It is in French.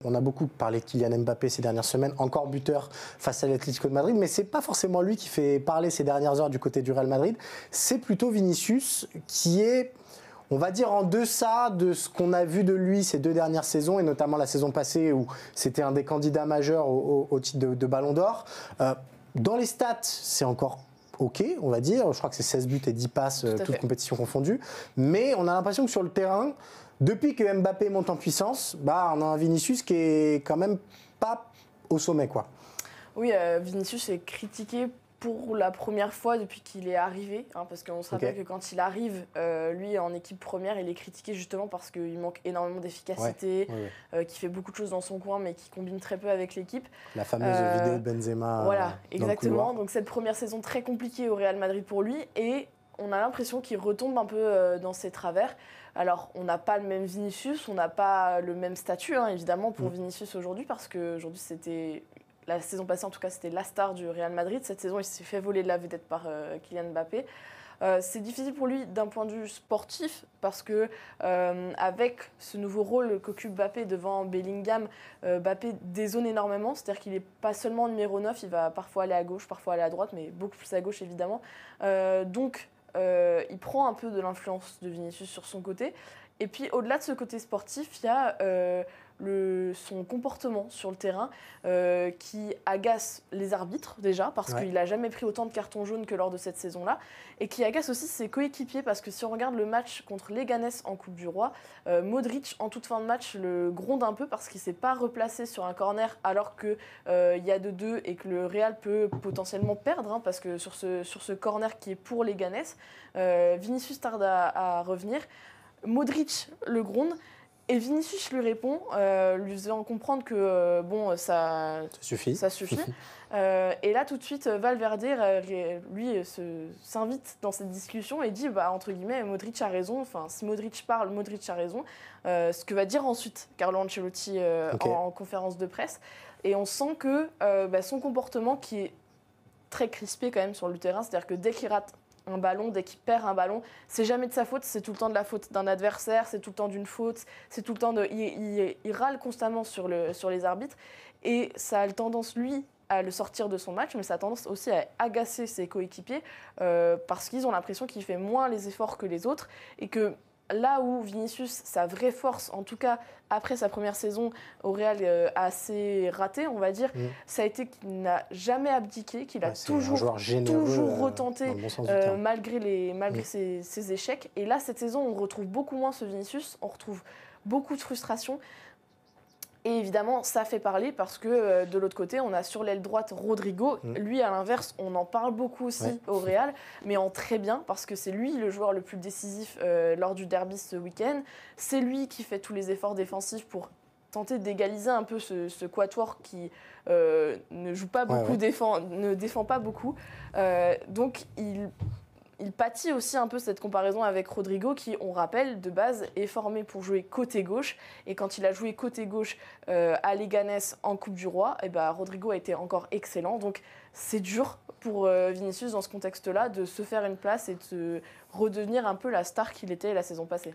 On a beaucoup parlé de Kylian Mbappé ces dernières semaines, encore buteur face à l'Atlético de Madrid, mais ce n'est pas forcément lui qui fait parler ces dernières heures du côté du Real Madrid, c'est plutôt Vinicius qui est, on va dire, en deçà de ce qu'on a vu de lui ces 2 dernières saisons, et notamment la saison passée où c'était un des candidats majeurs au titre de Ballon d'Or. Dans les stats, c'est encore OK, on va dire. Je crois que c'est 16 buts et 10 passes, toutes compétitions confondues. Mais on a l'impression que sur le terrain, depuis que Mbappé monte en puissance, on a un Vinicius qui est quand même pas au sommet, quoi. Oui, Vinicius est critiqué pour la première fois depuis qu'il est arrivé, parce qu'on se rappelle que quand il arrive, lui en équipe première, il est critiqué justement parce qu'il manque énormément d'efficacité, qu'il fait beaucoup de choses dans son coin mais qui combine très peu avec l'équipe. La fameuse vidéo de Benzema. Voilà, exactement. Donc cette première saison très compliquée au Real Madrid pour lui, et on a l'impression qu'il retombe un peu dans ses travers. Alors, on n'a pas le même Vinicius, on n'a pas le même statut, évidemment, pour Vinicius aujourd'hui, parce qu'aujourd'hui, c'était... La saison passée, en tout cas, c'était la star du Real Madrid. Cette saison, il s'est fait voler de la vedette par Kylian Mbappé. C'est difficile pour lui d'un point de vue sportif, parce que avec ce nouveau rôle qu'occupe Mbappé devant Bellingham, Mbappé dézone énormément, c'est-à-dire qu'il n'est pas seulement numéro 9, il va parfois aller à gauche, parfois aller à droite, mais beaucoup plus à gauche, évidemment. Donc, il prend un peu de l'influence de Vinicius sur son côté. Et puis, au-delà de ce côté sportif, il y a son comportement sur le terrain qui agace les arbitres, déjà, parce qu'il n'a jamais pris autant de cartons jaunes que lors de cette saison-là, et qui agace aussi ses coéquipiers, parce que si on regarde le match contre Leganés en Coupe du Roi, Modric, en toute fin de match, le gronde un peu parce qu'il ne s'est pas replacé sur un corner alors qu'il y a de 2 et que le Real peut potentiellement perdre, parce que sur ce corner qui est pour Leganés, Vinicius tarde à revenir. Modric le gronde et Vinicius lui répond, lui faisant comprendre que ça suffit. Et là, tout de suite, Valverde, lui, s'invite dans cette discussion et dit, entre guillemets, Modric a raison. Enfin, si Modric parle, Modric a raison. Ce que va dire ensuite Carlo Ancelotti en conférence de presse. Et on sent que son comportement, qui est très crispé quand même sur le terrain, c'est-à-dire que dès qu'il rate un ballon, dès qu'il perd un ballon, c'est jamais de sa faute, c'est tout le temps de la faute d'un adversaire, c'est tout le temps d'une faute, c'est tout le temps il râle constamment sur les arbitres, et ça a tendance, lui, à le sortir de son match, mais ça a tendance aussi à agacer ses coéquipiers parce qu'ils ont l'impression qu'il fait moins les efforts que les autres, et que là où Vinicius, sa vraie force, en tout cas après sa première saison au Real assez ratée, on va dire, ça a été qu'il n'a jamais abdiqué, qu'il a toujours retenté malgré ses échecs. Et là, cette saison, on retrouve beaucoup moins ce Vinicius, on retrouve beaucoup de frustration. Et évidemment, ça fait parler parce que de l'autre côté, on a sur l'aile droite Rodrigo. Lui, à l'inverse, on en parle beaucoup aussi au Real, mais en très bien, parce que c'est lui le joueur le plus décisif lors du derby ce week-end. C'est lui qui fait tous les efforts défensifs pour tenter d'égaliser un peu ce quatuor qui ne joue pas beaucoup, ne défend pas beaucoup. Donc, il pâtit aussi un peu cette comparaison avec Rodrigo qui, on rappelle, de base est formé pour jouer côté gauche. Et quand il a joué côté gauche à Leganés en Coupe du Roi, Rodrigo a été encore excellent. Donc c'est dur pour Vinicius dans ce contexte-là de se faire une place et de redevenir un peu la star qu'il était la saison passée.